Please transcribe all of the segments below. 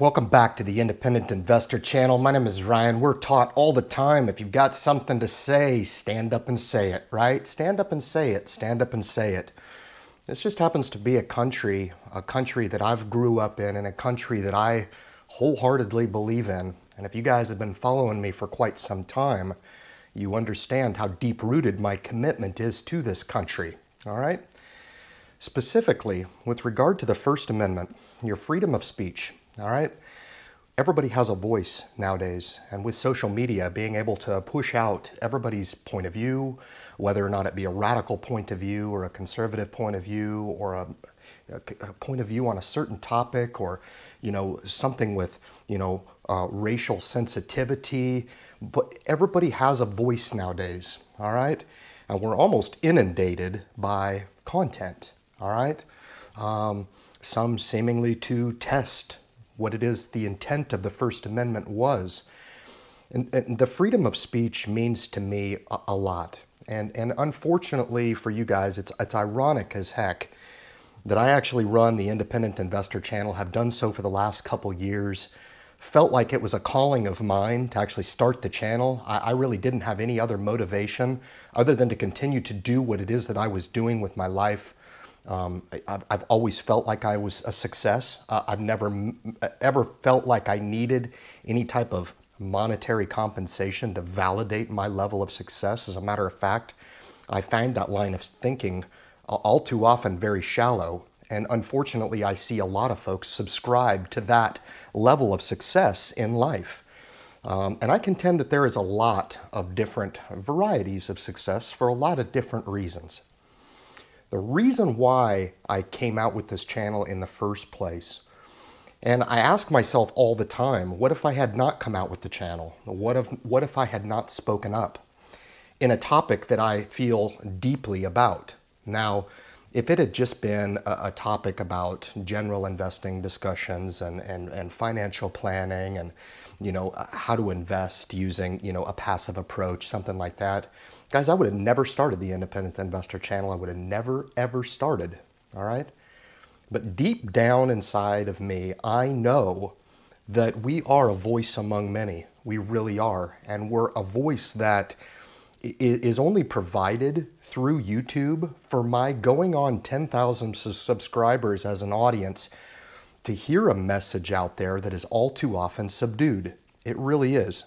Welcome back to the Independent Investor Channel. My name is Ryan. We're taught all the time, if you've got something to say, stand up and say it, right? Stand up and say it, stand up and say it. This just happens to be a country that I've grew up in and a country that I wholeheartedly believe in. And if you guys have been following me for quite some time, you understand how deep-rooted my commitment is to this country, all right? Specifically, with regard to the First Amendment, your freedom of speech, all right? Everybody has a voice nowadays, and with social media being able to push out everybody's point of view, whether or not it be a radical point of view or a conservative point of view or a point of view on a certain topic or, something with, racial sensitivity, but everybody has a voice nowadays, all right? And we're almost inundated by content, all right? Some seemingly to test what it is the intent of the First Amendment was. And the freedom of speech means to me a lot. And unfortunately for you guys, it's ironic as heck that I actually run the Independent Investor Channel, have done so for the last couple years, felt like it was a calling of mine to actually start the channel. I really didn't have any other motivation other than to continue to do what it is that I was doing with my life. I've always felt like I was a success. I've never ever felt like I needed any type of monetary compensation to validate my level of success. As a matter of fact, I find that line of thinking all too often very shallow. And unfortunately, I see a lot of folks subscribe to that level of success in life. And I contend that there is a lot of different varieties of success for a lot of different reasons. The reason why I came out with this channel in the first place, and I ask myself all the time, what if I had not come out with the channel? What if I had not spoken up in a topic that I feel deeply about? Now, if it had just been a topic about general investing discussions and financial planning and, how to invest using, a passive approach, something like that, guys, I would have never started the Independent Investor Channel. I would have never, ever started, all right? But deep down inside of me, I know that we are a voice among many. We really are. And we're a voice that is only provided through YouTube for my going on 10,000 subscribers as an audience to hear a message out there that is all too often subdued. It really is.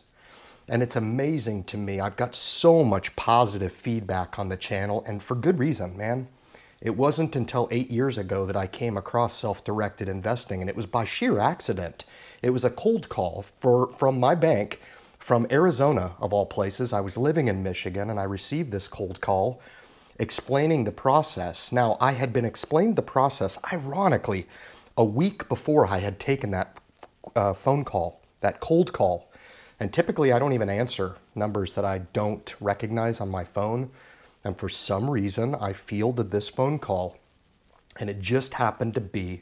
And it's amazing to me. I've got so much positive feedback on the channel, and for good reason, man. It wasn't until 8 years ago that I came across self-directed investing, and it was by sheer accident. It was a cold call from my bank from Arizona, of all places. I was living in Michigan, and I received this cold call explaining the process. Now, I had been explained the process, ironically, a week before I had taken that phone call, that cold call. And typically, I don't even answer numbers that I don't recognize on my phone. And for some reason, I fielded this phone call. And it just happened to be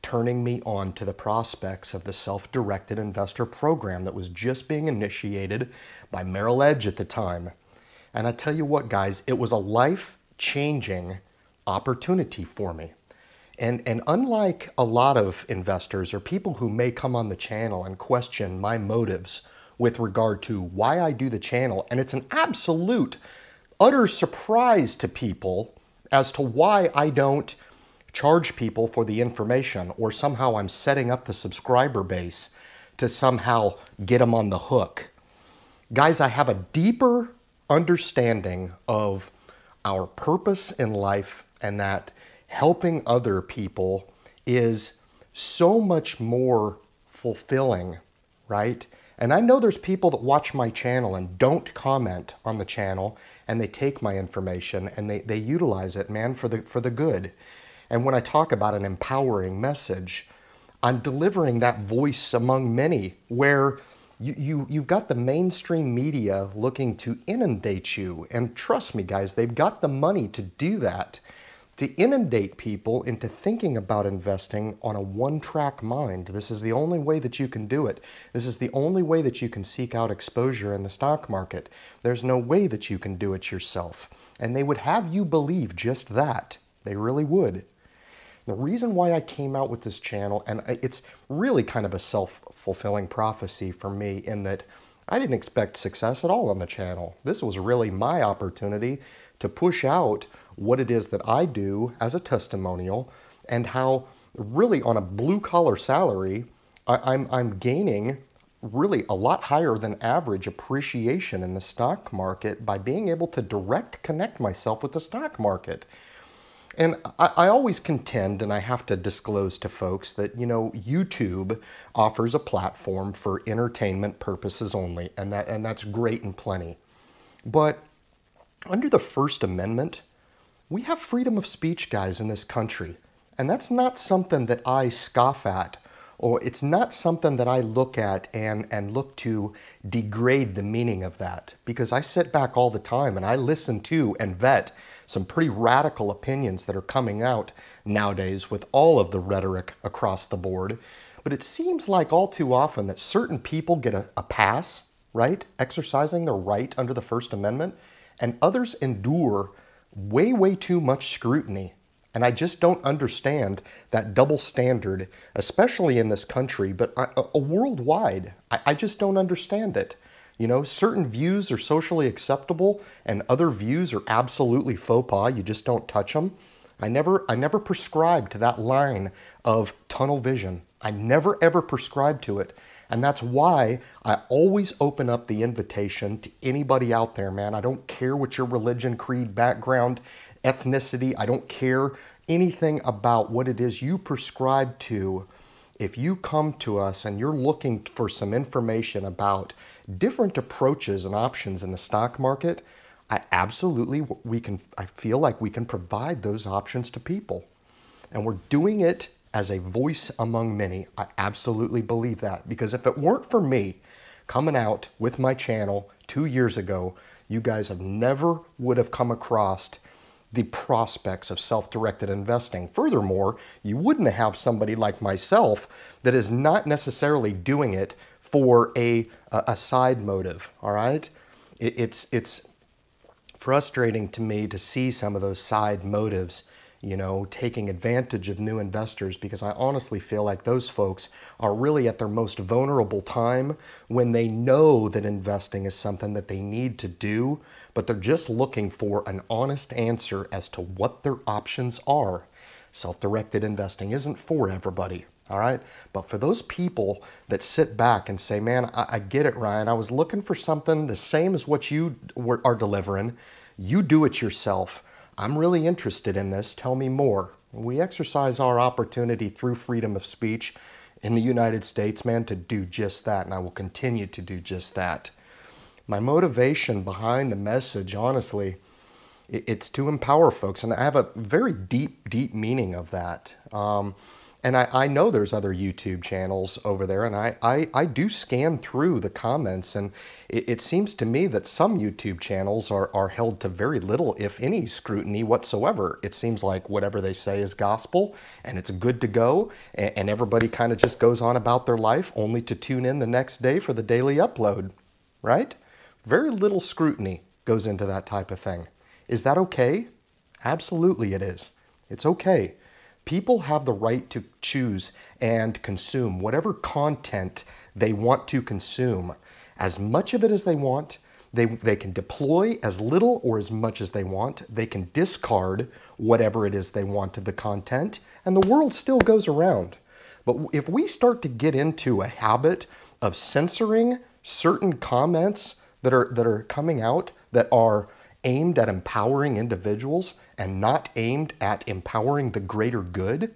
turning me on to the prospects of the self-directed investor program that was just being initiated by Merrill Edge at the time. And I tell you what, guys, it was a life-changing opportunity for me. And unlike a lot of investors or people who may come on the channel and question my motives with regard to why I do the channel, and it's an absolute, utter surprise to people as to why I don't charge people for the information, or somehow I'm setting up the subscriber base to somehow get them on the hook. Guys, I have a deeper understanding of our purpose in life, and that helping other people is so much more fulfilling, right? And I know there's people that watch my channel and don't comment on the channel, and they take my information and they utilize it, man, for the good. And when I talk about an empowering message, I'm delivering that voice among many, where you've got the mainstream media looking to inundate you. And trust me, guys, they've got the money to do that, to inundate people into thinking about investing on a one-track mind. This is the only way that you can do it. This is the only way that you can seek out exposure in the stock market. There's no way that you can do it yourself. And they would have you believe just that. They really would. The reason why I came out with this channel, and it's really kind of a self-fulfilling prophecy for me in that I didn't expect success at all on the channel. This was really my opportunity to push out what it is that I do as a testimonial and how really on a blue-collar salary, I'm gaining really a lot higher than average appreciation in the stock market by being able to direct connect myself with the stock market. And I always contend, and I have to disclose to folks that, YouTube offers a platform for entertainment purposes only, and that's great and plenty. But under the First Amendment, we have freedom of speech, guys, in this country. And that's not something that I scoff at, or it's not something that I look at and look to degrade the meaning of that. Because I sit back all the time and I listen to and vet some pretty radical opinions that are coming out nowadays with all of the rhetoric across the board. But it seems like all too often that certain people get a pass, right? Exercising their right under the First Amendment, and others endure way, way too much scrutiny. And I just don't understand that double standard, especially in this country, but worldwide. I just don't understand it. Certain views are socially acceptable and other views are absolutely faux pas. You just don't touch them. I never prescribed to that line of tunnel vision. I never ever prescribed to it. And that's why I always open up the invitation to anybody out there, man. I don't care what your religion, creed, background, ethnicity. I don't care anything about what it is you prescribe to. If you come to us and you're looking for some information about different approaches and options in the stock market, I feel like we can provide those options to people. And we're doing it as a voice among many. I absolutely believe that, because if it weren't for me coming out with my channel 2 years ago, you guys never would have come across the prospects of self-directed investing. Furthermore, you wouldn't have somebody like myself that is not necessarily doing it for a side motive, all right? It's frustrating to me to see some of those side motives, taking advantage of new investors, because I honestly feel like those folks are really at their most vulnerable time when they know that investing is something that they need to do, but they're just looking for an honest answer as to what their options are. Self-directed investing isn't for everybody, all right? But for those people that sit back and say, man, I get it, Ryan. I was looking for something the same as what you are delivering. You do it yourself. I'm really interested in this. Tell me more. We exercise our opportunity through freedom of speech in the United States, man, to do just that, and I will continue to do just that. My motivation behind the message, honestly, it's to empower folks, and I have a very deep, deep meaning of that. And I know there's other YouTube channels over there, and I do scan through the comments, and it seems to me that some YouTube channels are held to very little, if any, scrutiny whatsoever. It seems like whatever they say is gospel, and it's good to go, and everybody kind of just goes on about their life, only to tune in the next day for the daily upload, right? Very little scrutiny goes into that type of thing. Is that okay? Absolutely it is. It's okay. People have the right to choose and consume whatever content they want to consume. As much of it as they want. They can deploy as little or as much as they want. They can discard whatever it is they want of the content, and the world still goes around. But if we start to get into a habit of censoring certain comments that are coming out that are aimed at empowering individuals and not aimed at empowering the greater good,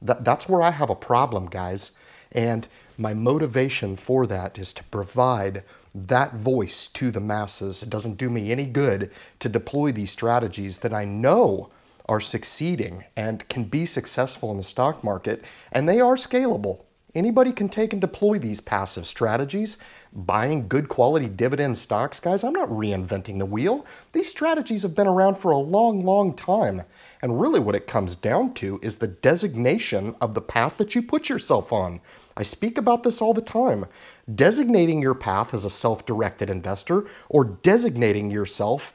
that's where I have a problem, guys. And my motivation for that is to provide that voice to the masses. It doesn't do me any good to deploy these strategies that I know are succeeding and can be successful in the stock market, and they are scalable. Anybody can take and deploy these passive strategies, buying good quality dividend stocks, guys. I'm not reinventing the wheel. These strategies have been around for a long, long time. And really what it comes down to is the designation of the path that you put yourself on. I speak about this all the time. Designating your path as a self-directed investor or designating yourself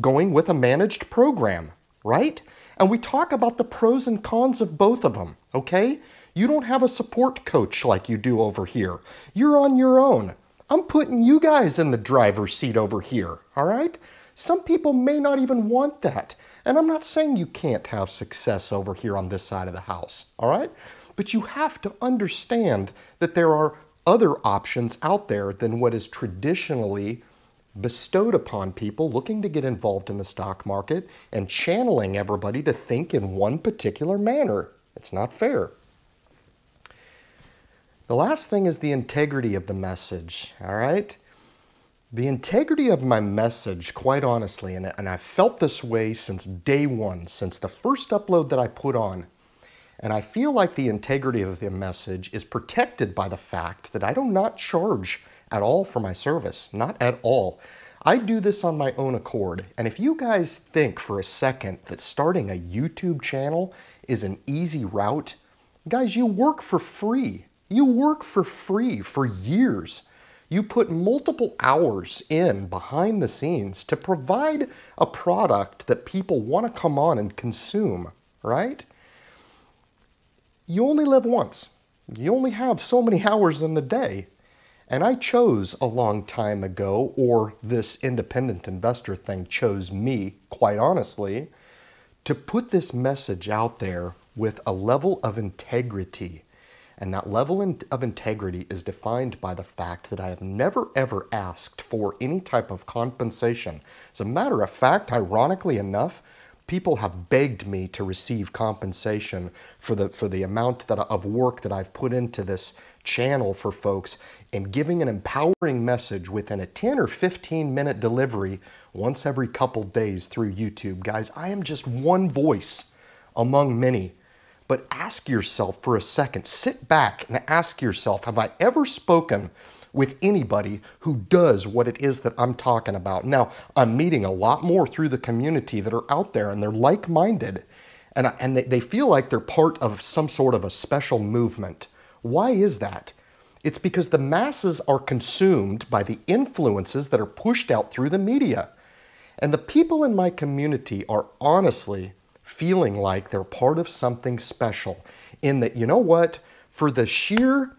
going with a managed program, right? And we talk about the pros and cons of both of them, okay? You don't have a support coach like you do over here. You're on your own. I'm putting you guys in the driver's seat over here, all right? Some people may not even want that. And I'm not saying you can't have success over here on this side of the house, all right? But you have to understand that there are other options out there than what is traditionally bestowed upon people looking to get involved in the stock market and channeling everybody to think in one particular manner. It's not fair. The last thing is the integrity of the message, all right? The integrity of my message, quite honestly, and I've felt this way since day one, since the first upload that I put on, and I feel like the integrity of the message is protected by the fact that I do not charge at all for my service, not at all. I do this on my own accord, and if you guys think for a second that starting a YouTube channel is an easy route, guys, you work for free. You work for free for years. You put multiple hours in behind the scenes to provide a product that people want to come on and consume, right? You only live once. You only have so many hours in the day. And I chose a long time ago, or this independent investor thing chose me, quite honestly, to put this message out there with a level of integrity. And that level of integrity is defined by the fact that I have never ever asked for any type of compensation. As a matter of fact, ironically enough, people have begged me to receive compensation for the amount of work that I've put into this channel for folks in giving an empowering message within a 10 or 15 minute delivery once every couple days through YouTube. Guys, I am just one voice among many. But ask yourself for a second, sit back and ask yourself, have I ever spoken with anybody who does what it is that I'm talking about? Now, I'm meeting a lot more through the community that are out there, and they're like-minded, and they feel like they're part of some sort of a special movement. Why is that? It's because the masses are consumed by the influences that are pushed out through the media. And the people in my community are honestly feeling like they're part of something special, in that, you know what, for the sheer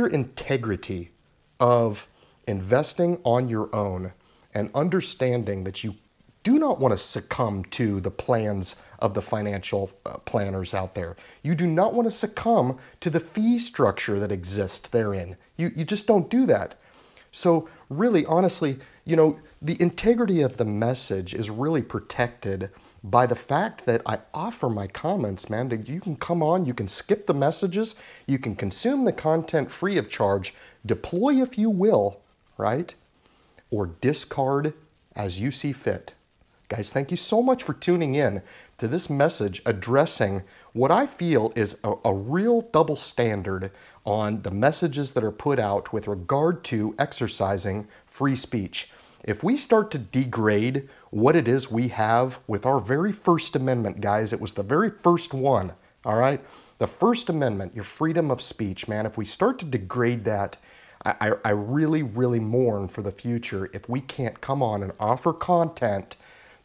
integrity of investing on your own and understanding that you do not want to succumb to the plans of the financial planners out there. You do not want to succumb to the fee structure that exists therein. You just don't do that. So really, honestly, you know, the integrity of the message is really protected by the fact that I offer my comments, man. You can come on, you can skip the messages, you can consume the content free of charge, deploy if you will, right? Or discard as you see fit. Guys, thank you so much for tuning in to this message addressing what I feel is a real double standard on the messages that are put out with regard to exercising free speech. If we start to degrade what it is we have with our very First Amendment, guys, it was the very first one, all right? The First Amendment, your freedom of speech, man, if we start to degrade that, I really, really mourn for the future if we can't come on and offer content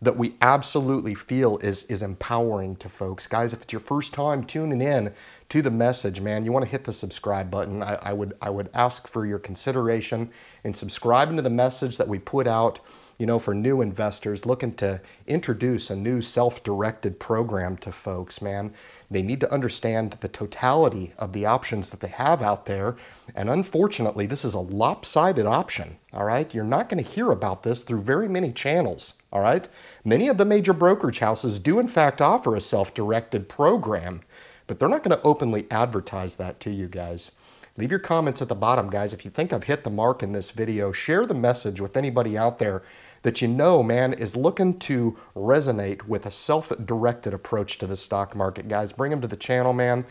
that we absolutely feel is empowering to folks. Guys, if it's your first time tuning in to the message, man, you want to hit the subscribe button. I would ask for your consideration in subscribing to the message that we put out, you know, for new investors looking to introduce a new self-directed program to folks, man. They need to understand the totality of the options that they have out there. And unfortunately, this is a lopsided option, all right? You're not going to hear about this through very many channels, all right? Many of the major brokerage houses do, in fact, offer a self-directed program, but they're not going to openly advertise that to you guys. Leave your comments at the bottom, guys. If you think I've hit the mark in this video, share the message with anybody out there that you know, man, is looking to resonate with a self-directed approach to the stock market. Guys, bring them to the channel, man.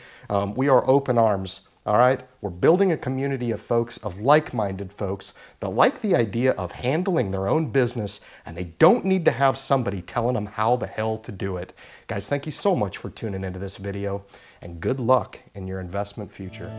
We are open arms, all right? We're building a community of folks, of like-minded folks that like the idea of handling their own business, and they don't need to have somebody telling them how the hell to do it. Guys, thank you so much for tuning into this video, and good luck in your investment future.